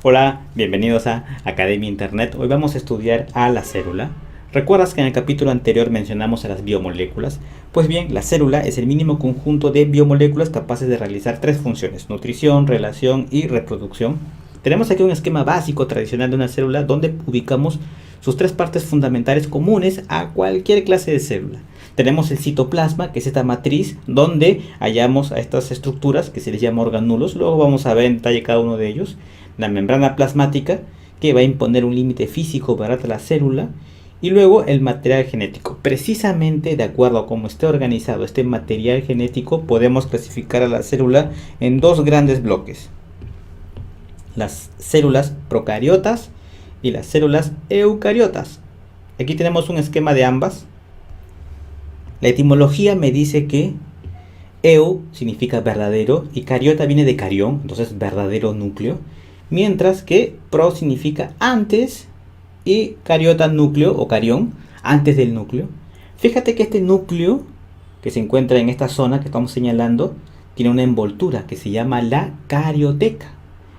Hola, bienvenidos a Academia Internet. Hoy vamos a estudiar a la célula. ¿Recuerdas que en el capítulo anterior mencionamos a las biomoléculas? Pues bien, la célula es el mínimo conjunto de biomoléculas capaces de realizar tres funciones: nutrición, relación y reproducción. Tenemos aquí un esquema básico tradicional de una célula donde ubicamos sus tres partes fundamentales comunes a cualquier clase de célula. Tenemos el citoplasma, que es esta matriz donde hallamos a estas estructuras que se les llama organulos. Luego vamos a ver en detalle cada uno de ellos. La membrana plasmática, que va a imponer un límite físico para la célula. Y luego el material genético. Precisamente de acuerdo a cómo esté organizado este material genético, podemos clasificar a la célula en dos grandes bloques: las células procariotas y las células eucariotas. Aquí tenemos un esquema de ambas. La etimología me dice que eu significa verdadero y cariota viene de carión, entonces verdadero núcleo, mientras que pro significa antes y cariota núcleo o carión, antes del núcleo. Fíjate que este núcleo que se encuentra en esta zona que estamos señalando tiene una envoltura que se llama la carioteca.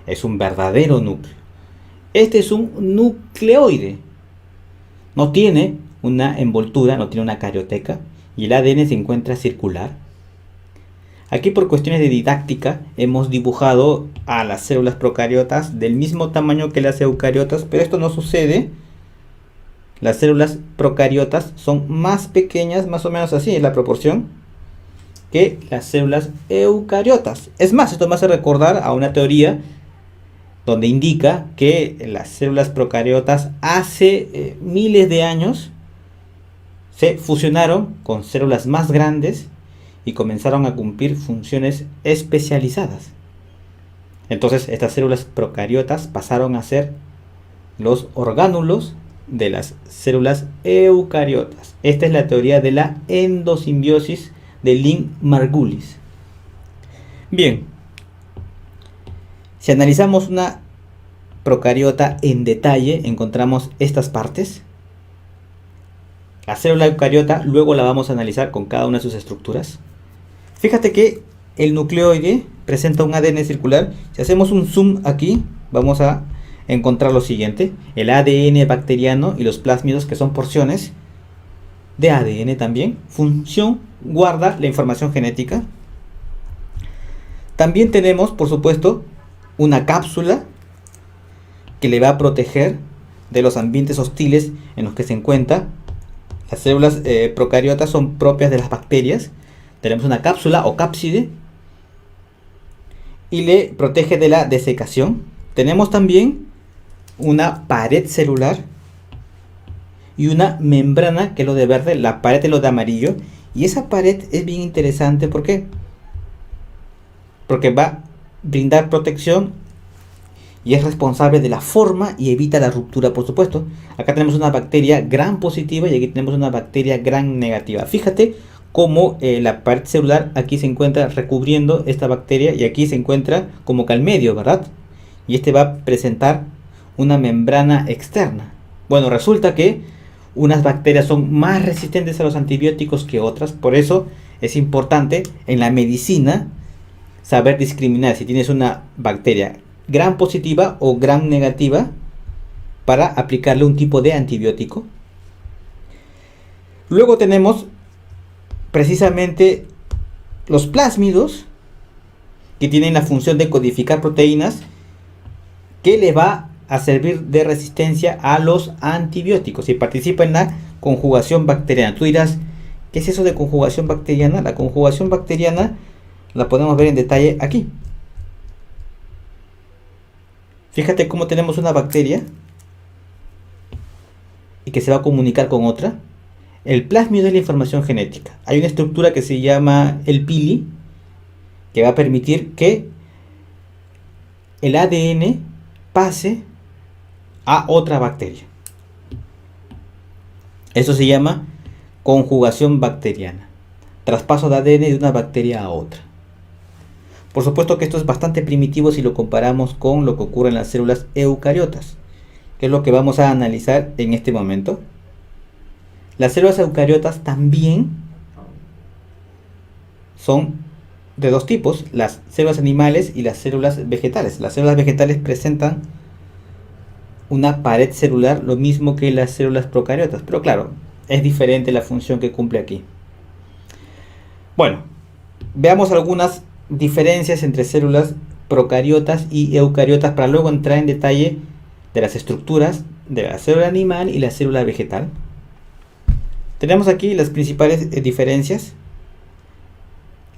Es un verdadero núcleo. Este es un nucleoide. No tiene una envoltura, no tiene una carioteca, y el ADN se encuentra circular. Aquí, por cuestiones de didáctica, hemos dibujado a las células procariotas del mismo tamaño que las eucariotas, pero esto no sucede. Las células procariotas son más pequeñas, más o menos así es la proporción, que las células eucariotas. Es más, esto me hace recordar a una teoría donde indica que las células procariotas hace miles de años se fusionaron con células más grandes y comenzaron a cumplir funciones especializadas. Entonces estas células procariotas pasaron a ser los orgánulos de las células eucariotas. Esta es la teoría de la endosimbiosis de Lynn-Margulis. Bien, si analizamos una procariota en detalle, encontramos estas partes. La célula eucariota luego la vamos a analizar con cada una de sus estructuras. Fíjate que el nucleoide presenta un ADN circular. Si hacemos un zoom aquí, vamos a encontrar lo siguiente: el ADN bacteriano y los plásmidos, que son porciones de ADN también. Función: guarda la información genética. También tenemos, por supuesto, una cápsula que le va a proteger de los ambientes hostiles en los que se encuentra. Las células procariotas son propias de las bacterias. Tenemos una cápsula o cápside y le protege de la desecación. Tenemos también una pared celular y una membrana, que es lo de verde, la pared es lo de amarillo. Y esa pared es bien interesante. ¿Por qué? Porque va a brindar protección y es responsable de la forma y evita la ruptura, por supuesto. Acá tenemos una bacteria gram positiva y aquí tenemos una bacteria gram negativa. Fíjate cómo la pared celular aquí se encuentra recubriendo esta bacteria y aquí se encuentra como que al medio, ¿verdad? Y este va a presentar una membrana externa. Bueno, resulta que unas bacterias son más resistentes a los antibióticos que otras. Por eso es importante en la medicina saber discriminar si tienes una bacteria gram positiva o gram negativa para aplicarle un tipo de antibiótico. Luego tenemos precisamente los plásmidos, que tienen la función de codificar proteínas, que le va a servir de resistencia a los antibióticos y participa en la conjugación bacteriana. Tú dirás, ¿qué es eso de conjugación bacteriana? La conjugación bacteriana la podemos ver en detalle aquí. Fíjate cómo tenemos una bacteria y que se va a comunicar con otra. El plásmido es la información genética. Hay una estructura que se llama el pili, que va a permitir que el ADN pase a otra bacteria. Eso se llama conjugación bacteriana. Traspaso de ADN de una bacteria a otra. Por supuesto que esto es bastante primitivo si lo comparamos con lo que ocurre en las células eucariotas, que es lo que vamos a analizar en este momento. Las células eucariotas también son de dos tipos: las células animales y las células vegetales. Las células vegetales presentan una pared celular, lo mismo que las células procariotas. Pero claro, es diferente la función que cumple aquí. Bueno, veamos algunas diferencias entre células procariotas y eucariotas para luego entrar en detalle de las estructuras de la célula animal y la célula vegetal. Tenemos aquí las principales diferencias.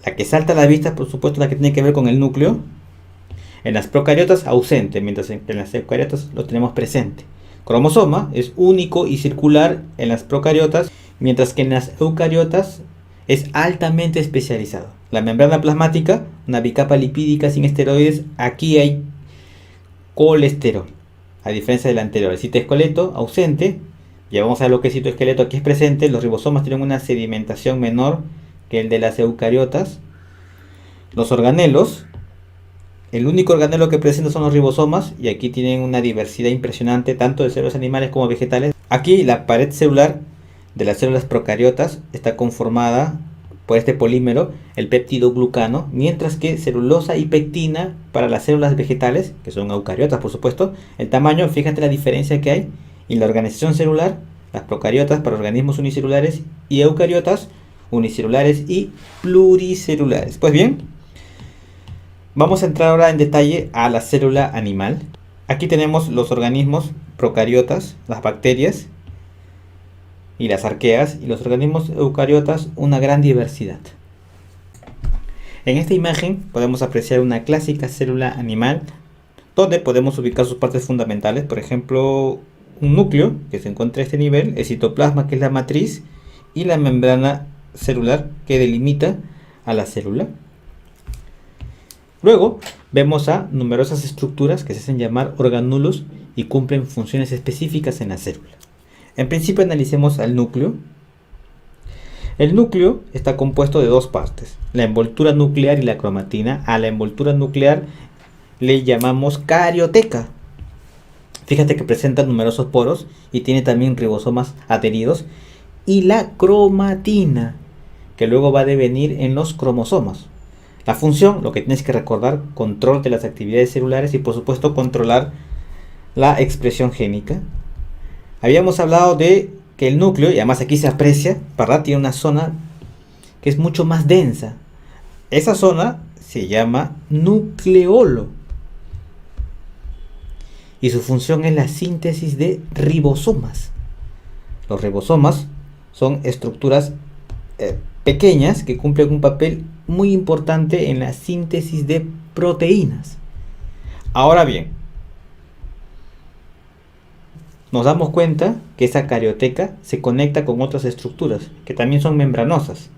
La que salta a la vista, por supuesto, la que tiene que ver con el núcleo. En las procariotas ausente, mientras en las eucariotas lo tenemos presente. Cromosoma es único y circular en las procariotas, mientras que en las eucariotas es altamente especializado. La membrana plasmática, una bicapa lipídica sin esteroides, aquí hay colesterol, a diferencia del anterior. El citoesqueleto ausente, ya vamos a ver lo que es citoesqueleto, aquí es presente. Los ribosomas tienen una sedimentación menor que el de las eucariotas. Los organelos, el único organelo que presenta son los ribosomas, y aquí tienen una diversidad impresionante tanto de células animales como vegetales. Aquí la pared celular de las células procariotas está conformada por este polímero, el péptido glucano, mientras que celulosa y pectina para las células vegetales, que son eucariotas por supuesto. El tamaño, fíjate la diferencia que hay, y la organización celular, las procariotas para organismos unicelulares y eucariotas unicelulares y pluricelulares. Pues bien, vamos a entrar ahora en detalle a la célula animal. Aquí tenemos los organismos procariotas, las bacterias y las arqueas, y los organismos eucariotas, una gran diversidad. En esta imagen podemos apreciar una clásica célula animal donde podemos ubicar sus partes fundamentales, por ejemplo, un núcleo que se encuentra a este nivel, el citoplasma que es la matriz y la membrana celular que delimita a la célula. Luego vemos a numerosas estructuras que se hacen llamar organulos y cumplen funciones específicas en la célula. En principio analicemos al núcleo. El núcleo está compuesto de dos partes, la envoltura nuclear y la cromatina. A la envoltura nuclear le llamamos carioteca. Fíjate que presenta numerosos poros y tiene también ribosomas adheridos. Y la cromatina, que luego va a devenir en los cromosomas. La función, lo que tienes que recordar, control de las actividades celulares y por supuesto controlar la expresión génica. Habíamos hablado de que el núcleo, y además aquí se aprecia, ¿verdad?, tiene una zona que es mucho más densa. Esa zona se llama nucleolo. Y su función es la síntesis de ribosomas. Los ribosomas son estructuras pequeñas que cumplen un papel muy importante en la síntesis de proteínas. Ahora bien, nos damos cuenta que esa carioteca se conecta con otras estructuras que también son membranosas.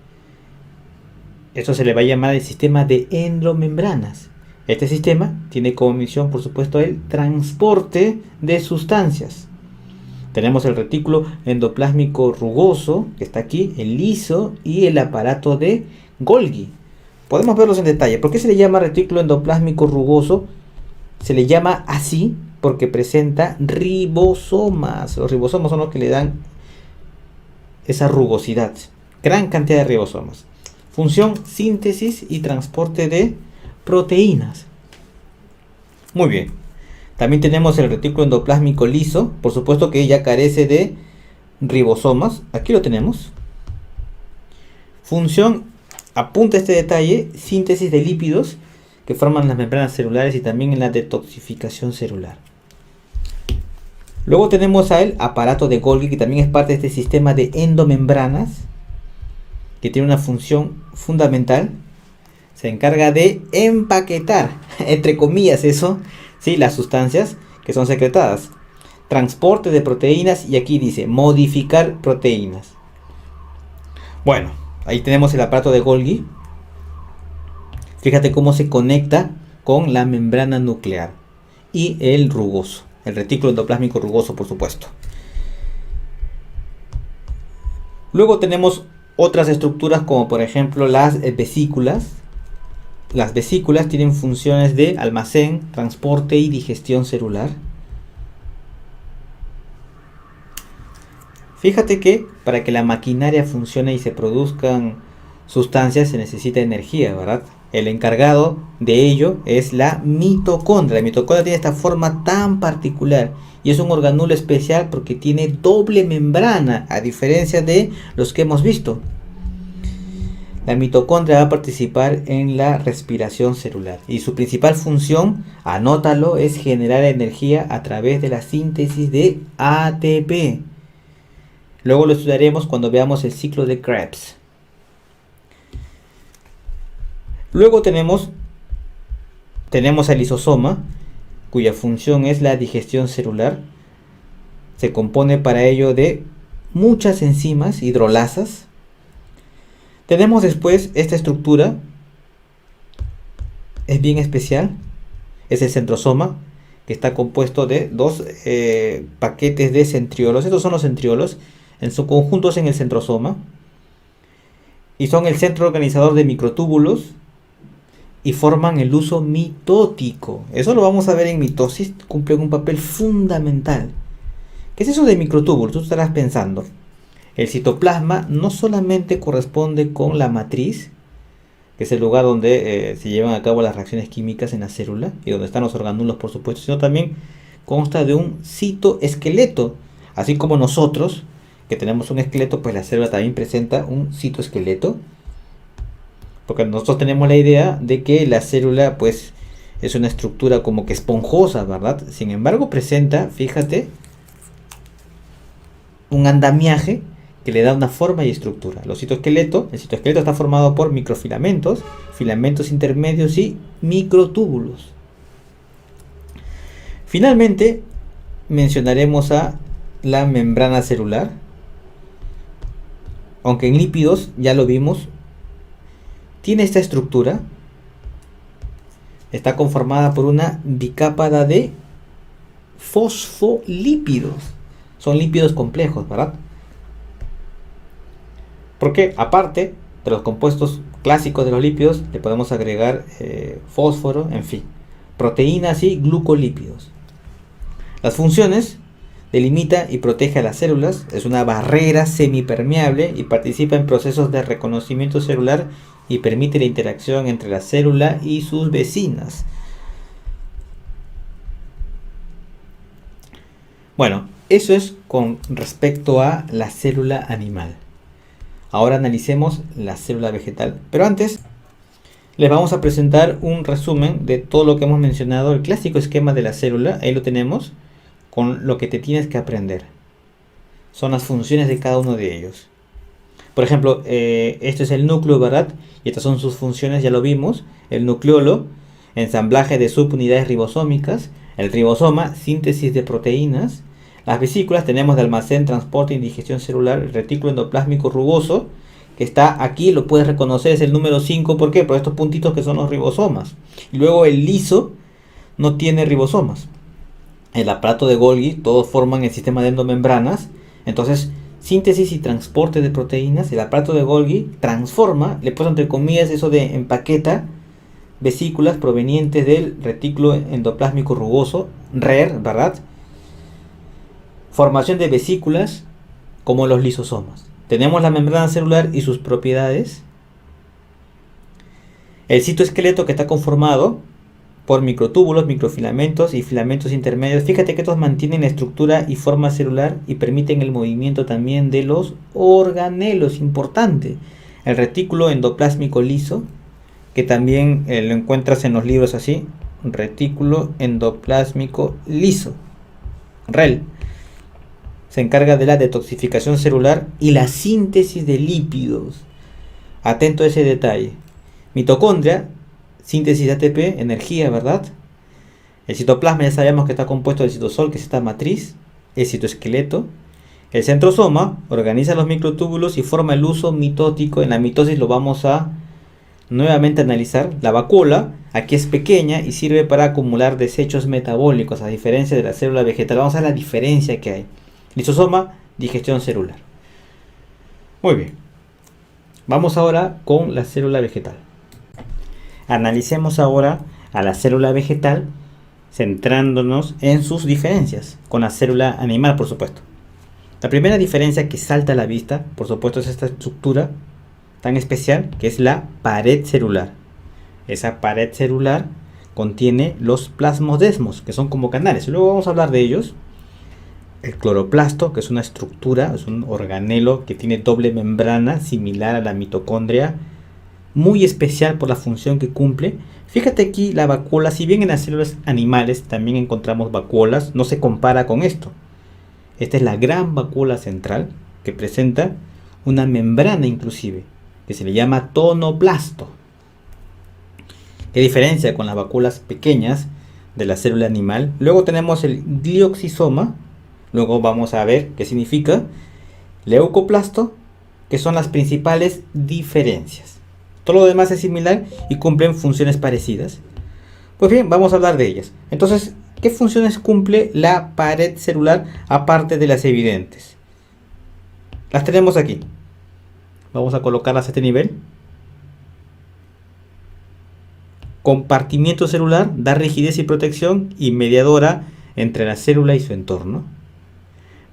Esto se le va a llamar el sistema de endomembranas. Este sistema tiene como misión, por supuesto, el transporte de sustancias. Tenemos el retículo endoplásmico rugoso, que está aquí, el liso y el aparato de Golgi. Podemos verlos en detalle. ¿Por qué se le llama retículo endoplásmico rugoso? Se le llama así porque presenta ribosomas. Los ribosomas son los que le dan esa rugosidad. Gran cantidad de ribosomas. Función, síntesis y transporte de proteínas. Muy bien. También tenemos el retículo endoplásmico liso. Por supuesto que ya carece de ribosomas. Aquí lo tenemos. Función, apunta este detalle, síntesis de lípidos que forman las membranas celulares y también en la detoxificación celular. Luego tenemos al aparato de Golgi, que también es parte de este sistema de endomembranas, que tiene una función fundamental. Se encarga de empaquetar, entre comillas eso, ¿sí?, las sustancias que son secretadas. Transporte de proteínas, y aquí dice modificar proteínas. Bueno, ahí tenemos el aparato de Golgi. Fíjate cómo se conecta con la membrana nuclear y el rugoso, el retículo endoplásmico rugoso, por supuesto. Luego tenemos otras estructuras como por ejemplo las vesículas. Las vesículas tienen funciones de almacén, transporte y digestión celular. Fíjate que para que la maquinaria funcione y se produzcan sustancias se necesita energía, ¿verdad? El encargado de ello es la mitocondria. La mitocondria tiene esta forma tan particular y es un organulo especial porque tiene doble membrana, a diferencia de los que hemos visto. La mitocondria va a participar en la respiración celular y su principal función, anótalo, es generar energía a través de la síntesis de ATP. Luego lo estudiaremos cuando veamos el ciclo de Krebs. Luego tenemos el lisosoma, cuya función es la digestión celular. Se compone para ello de muchas enzimas hidrolasas. Tenemos después esta estructura, es bien especial, es el centrosoma, que está compuesto de dos paquetes de centriolos. Estos son los centriolos, en su conjunto es en el centrosoma, y son el centro organizador de microtúbulos, y forman el uso mitótico. Eso lo vamos a ver en mitosis, cumplen un papel fundamental. ¿Qué es eso de microtúbulos? Tú estarás pensando. El citoplasma no solamente corresponde con la matriz, que es el lugar donde se llevan a cabo las reacciones químicas en la célula, y donde están los organulos, por supuesto, sino también consta de un citoesqueleto. Así como nosotros, que tenemos un esqueleto, pues la célula también presenta un citoesqueleto. Porque nosotros tenemos la idea de que la célula pues es una estructura como que esponjosa, ¿verdad? Sin embargo presenta, fíjate, un andamiaje que le da una forma y estructura. El citoesqueleto está formado por microfilamentos, filamentos intermedios y microtúbulos. Finalmente mencionaremos a la membrana celular. Aunque en lípidos ya lo vimos, tiene esta estructura, está conformada por una bicápada de fosfolípidos. Son lípidos complejos, ¿verdad? Porque aparte de los compuestos clásicos de los lípidos, le podemos agregar fósforo, en fin, proteínas y glucolípidos. Las funciones: delimita y protege a las células, es una barrera semipermeable y participa en procesos de reconocimiento celular y permite la interacción entre la célula y sus vecinas. Bueno, eso es con respecto a la célula animal. Ahora analicemos la célula vegetal. Pero antes, les vamos a presentar un resumen de todo lo que hemos mencionado, el clásico esquema de la célula. Ahí lo tenemos, con lo que te tienes que aprender. Son las funciones de cada uno de ellos. Por ejemplo, esto es el núcleo, ¿verdad? Y estas son sus funciones, ya lo vimos. El nucleolo, ensamblaje de subunidades ribosómicas. El ribosoma, síntesis de proteínas. Las vesículas, tenemos de almacén, transporte y digestión celular. El retículo endoplásmico rugoso, que está aquí, lo puedes reconocer, es el número 5. ¿Por qué? Por estos puntitos que son los ribosomas. Y luego el liso no tiene ribosomas. El aparato de Golgi, todos forman el sistema de endomembranas. Entonces, síntesis y transporte de proteínas. El aparato de Golgi transforma, le puso entre comillas eso de empaqueta, vesículas provenientes del retículo endoplásmico rugoso, RER, ¿verdad? Formación de vesículas como los lisosomas. Tenemos la membrana celular y sus propiedades. El citoesqueleto, que está conformado por microtúbulos, microfilamentos y filamentos intermedios. Fíjate que estos mantienen la estructura y forma celular y permiten el movimiento también de los organelos. Importante. El retículo endoplásmico liso, que también lo encuentras en los libros así. Retículo endoplásmico liso, REL. Se encarga de la detoxificación celular y la síntesis de lípidos. Atento a ese detalle. Mitocondria, síntesis de ATP, energía, ¿verdad? El citoplasma ya sabemos que está compuesto del citosol, que es esta matriz. El citoesqueleto. El centrosoma organiza los microtúbulos y forma el uso mitótico. En la mitosis lo vamos a nuevamente analizar. La vacuola, aquí es pequeña y sirve para acumular desechos metabólicos, a diferencia de la célula vegetal. Vamos a ver la diferencia que hay. Lisosoma, digestión celular. Muy bien. Vamos ahora con la célula vegetal. Analicemos ahora a la célula vegetal, centrándonos en sus diferencias con la célula animal, por supuesto. La primera diferencia que salta a la vista, por supuesto, es esta estructura tan especial que es la pared celular. esa pared celular contiene los plasmodesmos, que son como canales. Luego vamos a hablar de ellos. El cloroplasto, que es una estructura, es un organelo que tiene doble membrana similar a la mitocondria, muy especial por la función que cumple. Fíjate aquí la vacuola, si bien en las células animales también encontramos vacuolas, no se compara con esto. Esta es la gran vacuola central, que presenta una membrana inclusive, que se le llama tonoplasto. ¿Qué diferencia con las vacuolas pequeñas de la célula animal? Luego tenemos el glioxisoma. Luego vamos a ver qué significa leucoplasto, que son las principales diferencias. Todo lo demás es similar y cumplen funciones parecidas. Pues bien, vamos a hablar de ellas. Entonces, ¿qué funciones cumple la pared celular aparte de las evidentes? Las tenemos aquí. Vamos a colocarlas a este nivel. Compartimiento celular, da rigidez y protección y mediadora entre la célula y su entorno.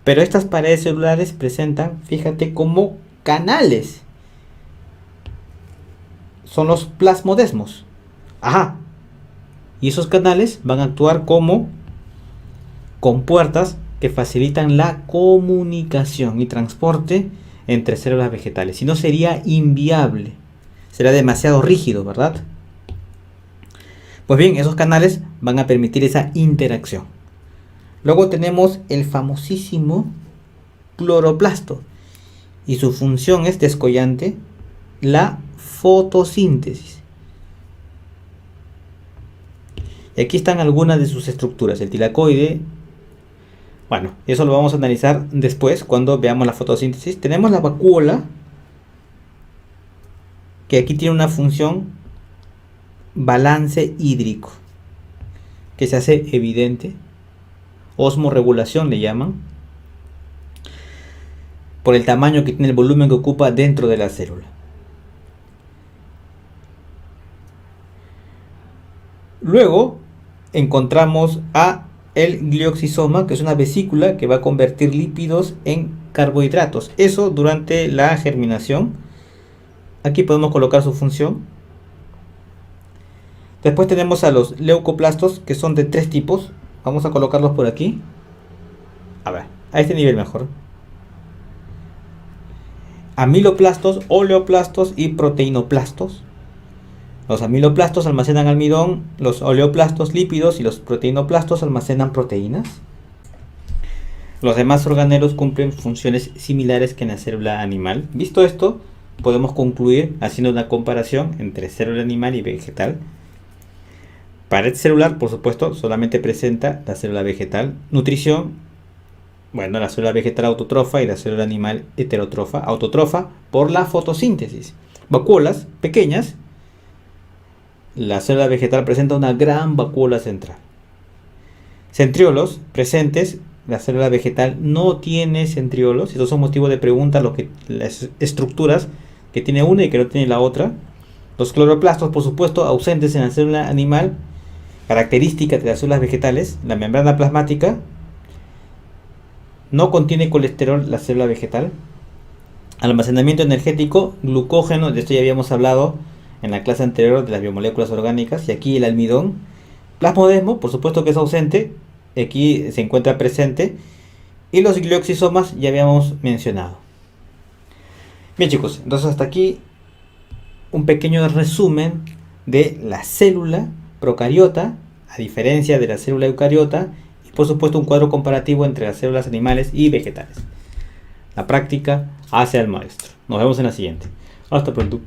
Pero estas paredes celulares presentan, fíjate, como canales. Son los plasmodesmos. Ajá. Y esos canales van a actuar como compuertas que facilitan la comunicación y transporte entre células vegetales. Si no, sería inviable. Será demasiado rígido, ¿verdad? Pues bien, esos canales van a permitir esa interacción. Luego tenemos el famosísimo cloroplasto. Y su función es descollante, la fotosíntesis. Y aquí están algunas de sus estructuras. El tilacoide. Bueno, eso lo vamos a analizar después cuando veamos la fotosíntesis. Tenemos la vacuola, que aquí tiene una función balance hídrico, que se hace evidente. Osmorregulación le llaman, por el tamaño que tiene, el volumen que ocupa dentro de la célula. Luego encontramos a el glioxisoma, que es una vesícula que va a convertir lípidos en carbohidratos. Eso durante la germinación. Aquí podemos colocar su función. Después tenemos a los leucoplastos, que son de tres tipos. Vamos a colocarlos por aquí. A ver, a este nivel mejor. Amiloplastos, oleoplastos y proteinoplastos. Los amiloplastos almacenan almidón, los oleoplastos lípidos y los proteinoplastos almacenan proteínas. Los demás organelos cumplen funciones similares que en la célula animal. Visto esto, podemos concluir haciendo una comparación entre célula animal y vegetal. Pared celular, por supuesto, solamente presenta la célula vegetal. Nutrición, bueno, la célula vegetal autotrofa y la célula animal heterotrofa, autotrofa por la fotosíntesis. Vacuolas pequeñas. La célula vegetal presenta una gran vacuola central. Centriolos presentes. La célula vegetal no tiene centriolos. Estos son motivo de pregunta, las estructuras que tiene una y que no tiene la otra. Los cloroplastos, por supuesto, ausentes en la célula animal. Característica de las células vegetales, la membrana plasmática. No contiene colesterol la célula vegetal. Almacenamiento energético, glucógeno, de esto ya habíamos hablado en la clase anterior de las biomoléculas orgánicas. Y aquí el almidón. Plasmodesmo, por supuesto que es ausente, aquí se encuentra presente. Y los glioxisomas ya habíamos mencionado. Bien chicos, entonces hasta aquí un pequeño resumen de la célula procariota, a diferencia de la célula eucariota, y por supuesto un cuadro comparativo entre las células animales y vegetales. La práctica hace al maestro. Nos vemos en la siguiente. Hasta pronto.